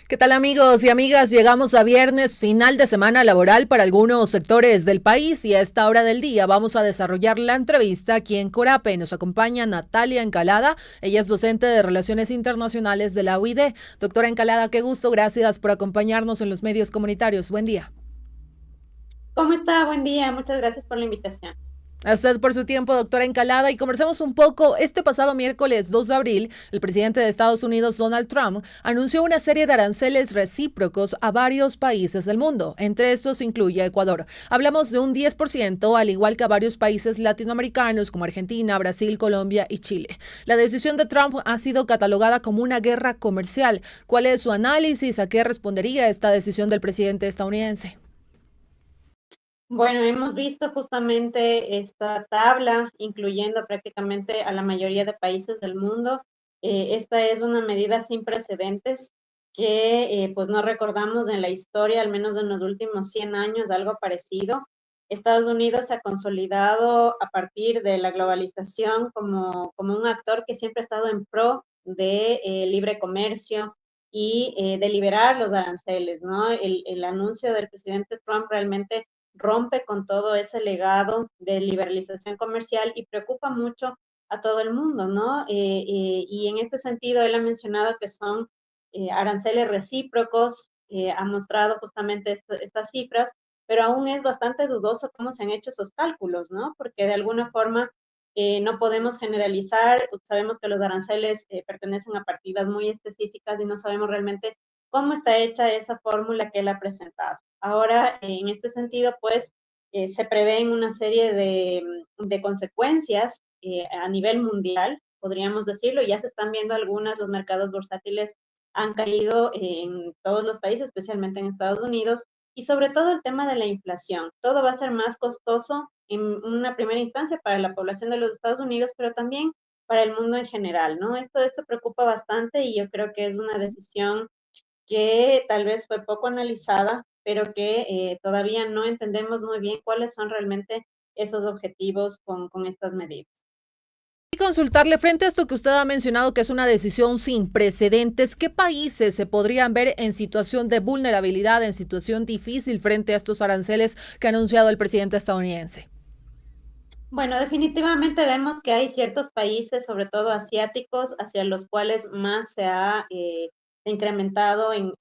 ¿Qué tal amigos y amigas? Llegamos a viernes, final de semana laboral para algunos sectores del país y a esta hora del día vamos a desarrollar la entrevista aquí en Corape. Nos acompaña Natalia Encalada, ella es docente de Relaciones Internacionales de la UID. Doctora Encalada, qué gusto, gracias por acompañarnos en los medios comunitarios. Buen día. ¿Cómo está? Buen día. Muchas gracias por la invitación. A usted por su tiempo, doctora Encalada, y conversamos un poco. Este pasado miércoles 2 de abril, el presidente de Estados Unidos, Donald Trump, anunció una serie de aranceles recíprocos a varios países del mundo. Entre estos incluye a Ecuador. Hablamos de un 10%, al igual que a varios países latinoamericanos como Argentina, Brasil, Colombia y Chile. La decisión de Trump ha sido catalogada como una guerra comercial. ¿Cuál es su análisis? ¿A qué respondería esta decisión del presidente estadounidense? Bueno, hemos visto justamente esta tabla, incluyendo prácticamente a la mayoría de países del mundo. Esta es una medida sin precedentes que pues no recordamos en la historia, al menos en los últimos 100 años, algo parecido. Estados Unidos se ha consolidado a partir de la globalización como un actor que siempre ha estado en pro de libre comercio y de liberar los aranceles, ¿no? El anuncio del presidente Trump realmente rompe con todo ese legado de liberalización comercial y preocupa mucho a todo el mundo, ¿no? Y en este sentido, él ha mencionado que son aranceles recíprocos, ha mostrado justamente estas cifras, pero aún es bastante dudoso cómo se han hecho esos cálculos, ¿no? Porque de alguna forma no podemos generalizar, sabemos que los aranceles pertenecen a partidas muy específicas y no sabemos realmente cómo está hecha esa fórmula que él ha presentado. Ahora, en este sentido, pues, se prevén una serie de consecuencias a nivel mundial, podríamos decirlo, ya se están viendo algunas, los mercados bursátiles han caído en todos los países, especialmente en Estados Unidos, y sobre todo el tema de la inflación. Todo va a ser más costoso en una primera instancia para la población de los Estados Unidos, pero también para el mundo en general, ¿no? Esto preocupa bastante y yo creo que es una decisión que tal vez fue poco analizada, pero que todavía no entendemos muy bien cuáles son realmente esos objetivos con estas medidas. Y consultarle frente a esto que usted ha mencionado, que es una decisión sin precedentes, ¿qué países se podrían ver en situación de vulnerabilidad, en situación difícil frente a estos aranceles que ha anunciado el presidente estadounidense? Bueno, definitivamente vemos que hay ciertos países, sobre todo asiáticos, hacia los cuales más se ha incrementado en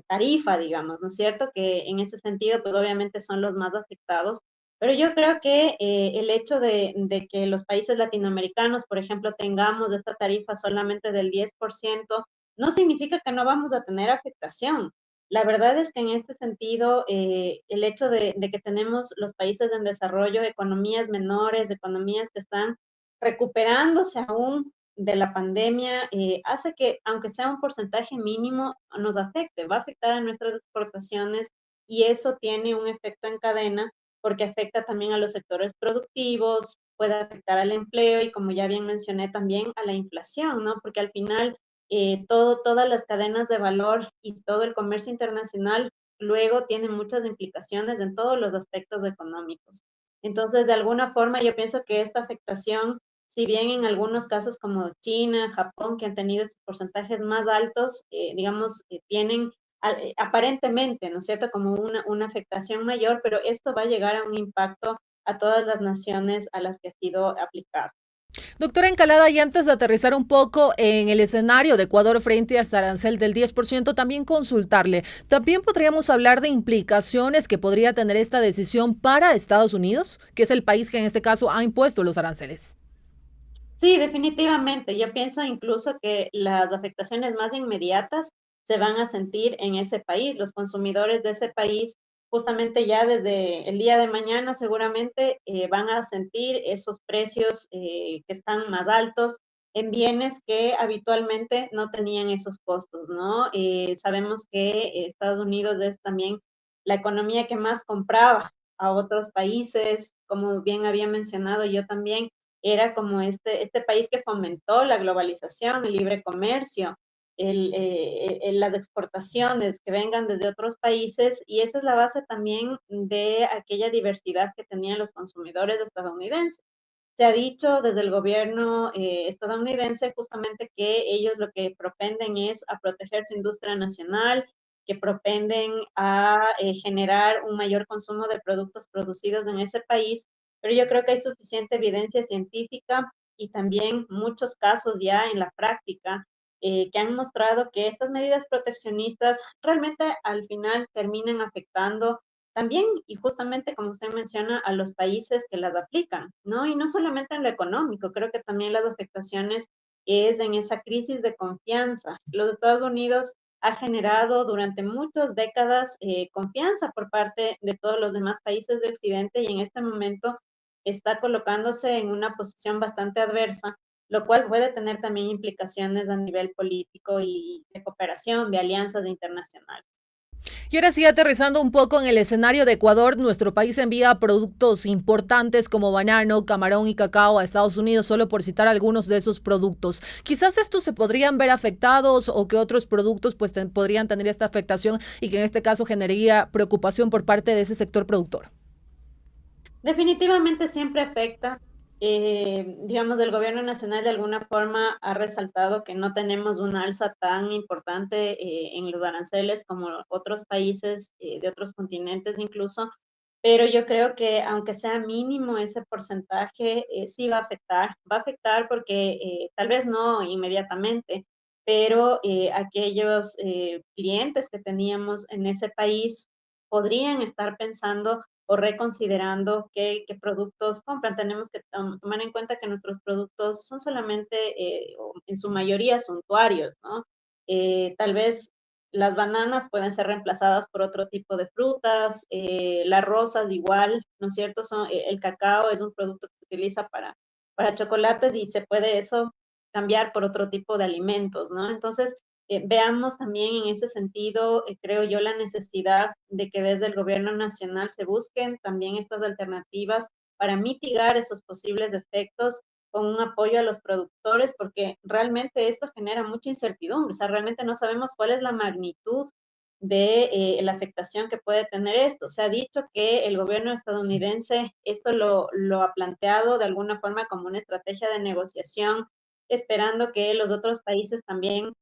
tarifa, digamos, ¿no es cierto? Que en ese sentido, pues obviamente son los más afectados. Pero yo creo que el hecho de que los países latinoamericanos, por ejemplo, tengamos esta tarifa solamente del 10%, no significa que no vamos a tener afectación. La verdad es que en este sentido, el hecho de que tenemos los países en desarrollo, economías menores, economías que están recuperándose aún de la pandemia, hace que, aunque sea un porcentaje mínimo, nos afecte, va a afectar a nuestras exportaciones y eso tiene un efecto en cadena porque afecta también a los sectores productivos, puede afectar al empleo y como ya bien mencioné también a la inflación, ¿no? Porque al final todas las cadenas de valor y todo el comercio internacional luego tiene muchas implicaciones en todos los aspectos económicos. Entonces, de alguna forma, yo pienso que esta afectación, si bien en algunos casos como China, Japón, que han tenido estos porcentajes más altos, digamos, tienen aparentemente, ¿no es cierto?, como una afectación mayor, pero esto va a llegar a un impacto a todas las naciones a las que ha sido aplicado. Doctora Encalada, y antes de aterrizar un poco en el escenario de Ecuador frente a este arancel del 10%, también consultarle, ¿también podríamos hablar de implicaciones que podría tener esta decisión para Estados Unidos, que es el país que en este caso ha impuesto los aranceles? Sí, definitivamente. Yo pienso incluso que las afectaciones más inmediatas se van a sentir en ese país. Los consumidores de ese país, justamente ya desde el día de mañana, seguramente van a sentir esos precios que están más altos en bienes que habitualmente no tenían esos costos, ¿no? Sabemos que Estados Unidos es también la economía que más compraba a otros países, como bien había mencionado yo también era como este país que fomentó la globalización, el libre comercio, las exportaciones que vengan desde otros países y esa es la base también de aquella diversidad que tenían los consumidores estadounidenses. Se ha dicho desde el gobierno estadounidense justamente que ellos lo que propenden es a proteger su industria nacional, que propenden a generar un mayor consumo de productos producidos en ese país, pero yo creo que hay suficiente evidencia científica y también muchos casos ya en la práctica que han mostrado que estas medidas proteccionistas realmente al final terminan afectando también, y justamente como usted menciona, a los países que las aplican, ¿no? Y no solamente en lo económico, creo que también las afectaciones es en esa crisis de confianza. Los Estados Unidos ha generado durante muchas décadas confianza por parte de todos los demás países de Occidente y en este momento está colocándose en una posición bastante adversa, lo cual puede tener también implicaciones a nivel político y de cooperación, de alianzas internacionales. Y ahora sí, aterrizando un poco en el escenario de Ecuador, nuestro país envía productos importantes como banano, camarón y cacao a Estados Unidos, solo por citar algunos de esos productos. Quizás estos se podrían ver afectados o que otros productos pues podrían tener esta afectación y que en este caso generaría preocupación por parte de ese sector productor. Definitivamente siempre afecta. Digamos, el gobierno nacional de alguna forma ha resaltado que no tenemos una alza tan importante en los aranceles como otros países de otros continentes incluso, pero yo creo que aunque sea mínimo ese porcentaje, sí va a afectar porque tal vez no inmediatamente, pero aquellos clientes que teníamos en ese país podrían estar pensando o reconsiderando qué productos compran. Tenemos que tomar en cuenta que nuestros productos son solamente, o en su mayoría, suntuarios, ¿no? Tal vez las bananas pueden ser reemplazadas por otro tipo de frutas, las rosas igual, ¿no es cierto? El cacao es un producto que se utiliza para chocolates y se puede eso cambiar por otro tipo de alimentos, ¿no? Entonces, veamos también en ese sentido, creo yo, la necesidad de que desde el gobierno nacional se busquen también estas alternativas para mitigar esos posibles efectos con un apoyo a los productores, porque realmente esto genera mucha incertidumbre, o sea, realmente no sabemos cuál es la magnitud de la afectación que puede tener esto. Se ha dicho que el gobierno estadounidense esto lo ha planteado de alguna forma como una estrategia de negociación, esperando que los otros países también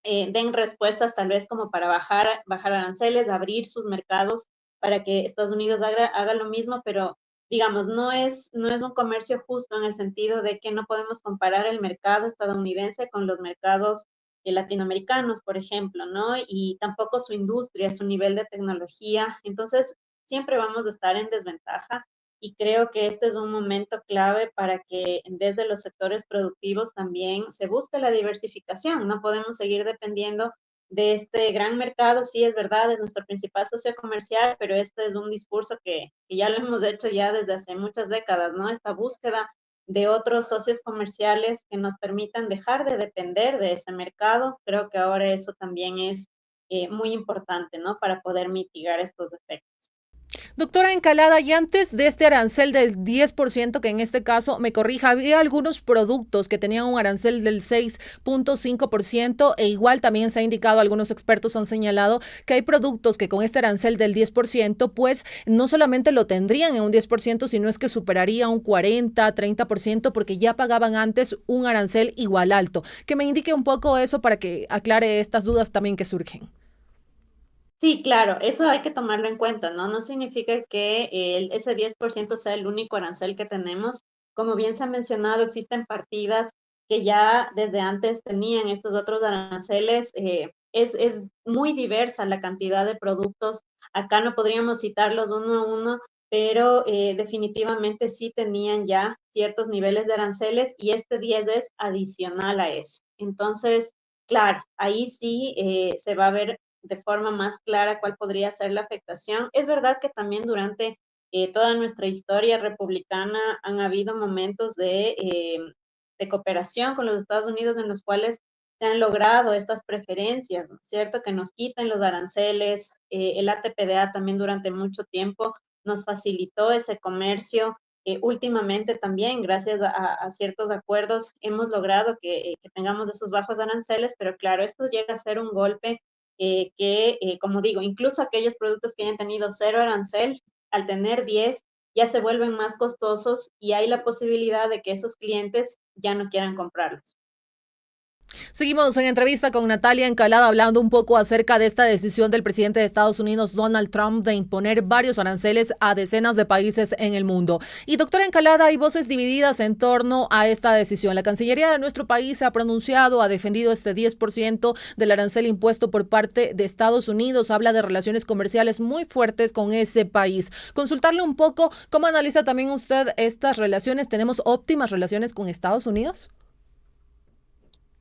den respuestas tal vez como para bajar aranceles, abrir sus mercados para que Estados Unidos haga lo mismo, pero digamos, no es un comercio justo en el sentido de que no podemos comparar el mercado estadounidense con los mercados latinoamericanos, por ejemplo, ¿no? Y tampoco su industria, su nivel de tecnología. Entonces, siempre vamos a estar en desventaja y creo que este es un momento clave para que desde los sectores productivos también se busque la diversificación. No podemos seguir dependiendo de este gran mercado. Sí, es verdad, es nuestro principal socio comercial, pero este es un discurso que ya lo hemos hecho ya desde hace muchas décadas, ¿no? Esta búsqueda de otros socios comerciales que nos permitan dejar de depender de ese mercado. Creo que ahora eso también es muy importante, ¿no? Para poder mitigar estos efectos. Doctora Encalada, y antes de este arancel del 10%, que en este caso, me corrija, había algunos productos que tenían un arancel del 6,5% e igual también se ha indicado, algunos expertos han señalado que hay productos que con este arancel del 10%, pues no solamente lo tendrían en un 10%, sino es que superaría un 40, 30% porque ya pagaban antes un arancel igual alto. Que me indique un poco eso para que aclare estas dudas también que surgen. Sí, claro, eso hay que tomarlo en cuenta, ¿no? No significa que ese 10% sea el único arancel que tenemos. Como bien se ha mencionado, existen partidas que ya desde antes tenían estos otros aranceles. Es muy diversa la cantidad de productos. Acá no podríamos citarlos uno a uno, pero definitivamente sí tenían ya ciertos niveles de aranceles y este 10 es adicional a eso. Entonces, claro, ahí sí se va a ver de forma más clara cuál podría ser la afectación. Es verdad que también durante toda nuestra historia republicana han habido momentos de cooperación con los Estados Unidos en los cuales se han logrado estas preferencias, ¿no es cierto? Que nos quiten los aranceles. El ATPDA también durante mucho tiempo nos facilitó ese comercio. Últimamente también, gracias a ciertos acuerdos, hemos logrado que tengamos esos bajos aranceles, pero claro, esto llega a ser un golpe como digo, incluso aquellos productos que hayan tenido cero arancel, al tener 10, ya se vuelven más costosos y hay la posibilidad de que esos clientes ya no quieran comprarlos. Seguimos en entrevista con Natalia Encalada hablando un poco acerca de esta decisión del presidente de Estados Unidos, Donald Trump, de imponer varios aranceles a decenas de países en el mundo. Y doctora Encalada, hay voces divididas en torno a esta decisión. La Cancillería de nuestro país se ha pronunciado, ha defendido este 10% del arancel impuesto por parte de Estados Unidos. Habla de relaciones comerciales muy fuertes con ese país. Consultarle un poco, ¿cómo analiza también usted estas relaciones? ¿Tenemos óptimas relaciones con Estados Unidos?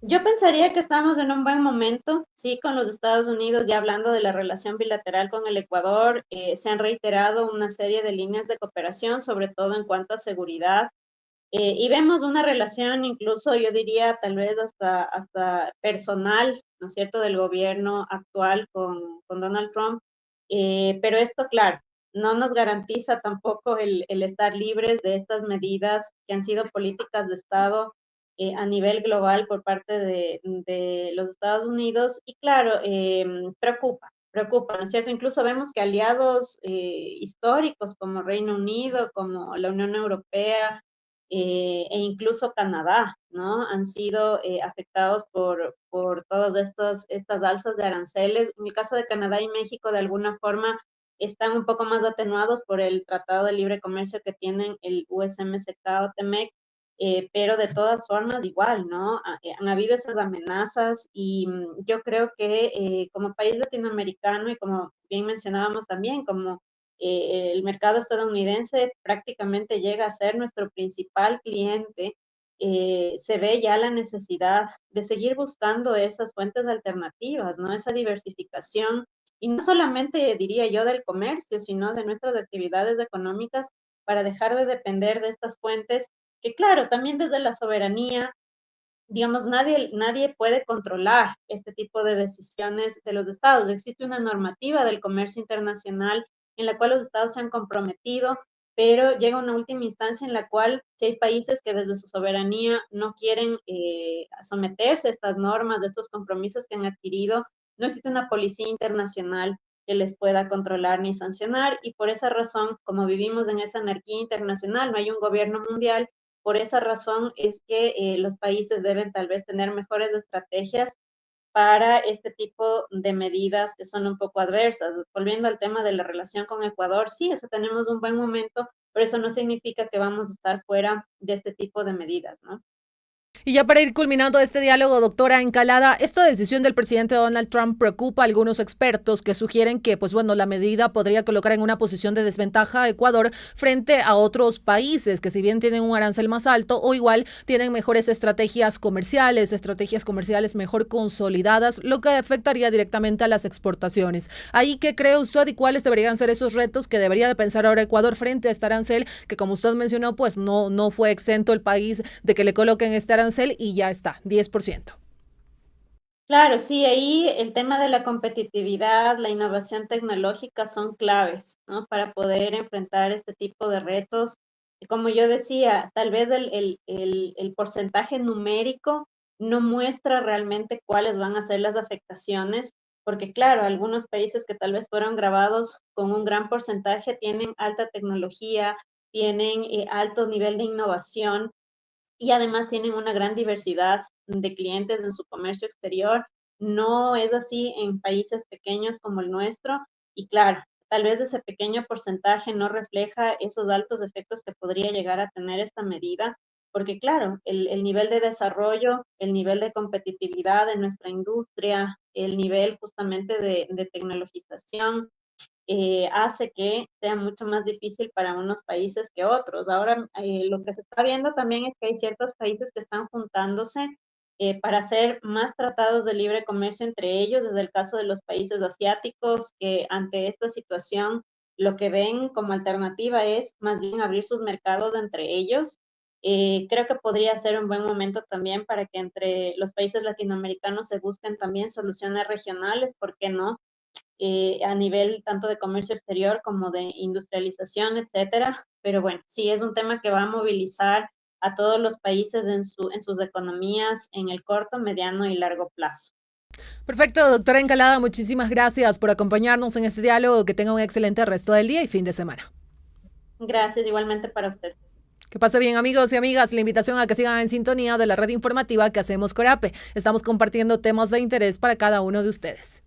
Yo pensaría que estamos en un buen momento, sí, con los Estados Unidos, ya hablando de la relación bilateral con el Ecuador, se han reiterado una serie de líneas de cooperación, sobre todo en cuanto a seguridad, y vemos una relación incluso, yo diría, tal vez hasta personal, ¿no es cierto?, del gobierno actual con Donald Trump, pero esto, claro, no nos garantiza tampoco el estar libres de estas medidas que han sido políticas de Estado a nivel global por parte de los Estados Unidos y claro, preocupa, ¿no es cierto? Incluso vemos que aliados históricos como Reino Unido, como la Unión Europea e incluso Canadá, ¿no? Han sido afectados por todas estas alzas de aranceles. En el caso de Canadá y México, de alguna forma, están un poco más atenuados por el Tratado de Libre Comercio que tienen el USMCA o TEMEC, pero de todas formas igual, ¿no? Han habido esas amenazas y yo creo que como país latinoamericano y como bien mencionábamos también, como el mercado estadounidense prácticamente llega a ser nuestro principal cliente, se ve ya la necesidad de seguir buscando esas fuentes alternativas, ¿no? Esa diversificación, y no solamente diría yo del comercio, sino de nuestras actividades económicas para dejar de depender de estas fuentes que claro, también desde la soberanía, digamos, nadie puede controlar este tipo de decisiones de los estados. Existe una normativa del comercio internacional en la cual los estados se han comprometido, pero llega una última instancia en la cual si hay países que desde su soberanía no quieren someterse a estas normas, a estos compromisos que han adquirido, no existe una policía internacional que les pueda controlar ni sancionar y por esa razón, como vivimos en esa anarquía internacional, no hay un gobierno mundial. Por esa razón es que los países deben tal vez tener mejores estrategias para este tipo de medidas que son un poco adversas. Volviendo al tema de la relación con Ecuador, sí, o sea, tenemos un buen momento, pero eso no significa que vamos a estar fuera de este tipo de medidas, ¿no? Y ya para ir culminando este diálogo, doctora Encalada, esta decisión del presidente Donald Trump preocupa a algunos expertos que sugieren que, pues bueno, la medida podría colocar en una posición de desventaja a Ecuador frente a otros países que si bien tienen un arancel más alto o igual tienen mejores estrategias comerciales mejor consolidadas, lo que afectaría directamente a las exportaciones. Ahí, ¿qué cree usted y cuáles deberían ser esos retos que debería de pensar ahora Ecuador frente a este arancel que, como usted mencionó, pues no fue exento el país de que le coloquen este arancel y ya está, 10%. Claro, sí, ahí el tema de la competitividad, la innovación tecnológica son claves, ¿no? Para poder enfrentar este tipo de retos. Y como yo decía, tal vez el porcentaje numérico no muestra realmente cuáles van a ser las afectaciones, porque claro, algunos países que tal vez fueron grabados con un gran porcentaje tienen alta tecnología, tienen alto nivel de innovación y además tienen una gran diversidad de clientes en su comercio exterior. No es así en países pequeños como el nuestro y claro, tal vez ese pequeño porcentaje no refleja esos altos efectos que podría llegar a tener esta medida, porque claro, el nivel de desarrollo, el nivel de competitividad de nuestra industria, el nivel justamente de tecnologización, hace que sea mucho más difícil para unos países que otros. Ahora, lo que se está viendo también es que hay ciertos países que están juntándose para hacer más tratados de libre comercio entre ellos, desde el caso de los países asiáticos, que ante esta situación lo que ven como alternativa es más bien abrir sus mercados entre ellos. Creo que podría ser un buen momento también para que entre los países latinoamericanos se busquen también soluciones regionales, ¿por qué no? A nivel tanto de comercio exterior como de industrialización, etcétera. Pero bueno, sí es un tema que va a movilizar a todos los países en sus economías en el corto, mediano y largo plazo. Perfecto, doctora Encalada, muchísimas gracias por acompañarnos en este diálogo. Que tenga un excelente resto del día y fin de semana. Gracias igualmente para usted. Que pase bien, amigos y amigas. La invitación a que sigan en sintonía de la red informativa que hacemos Corape. Estamos compartiendo temas de interés para cada uno de ustedes.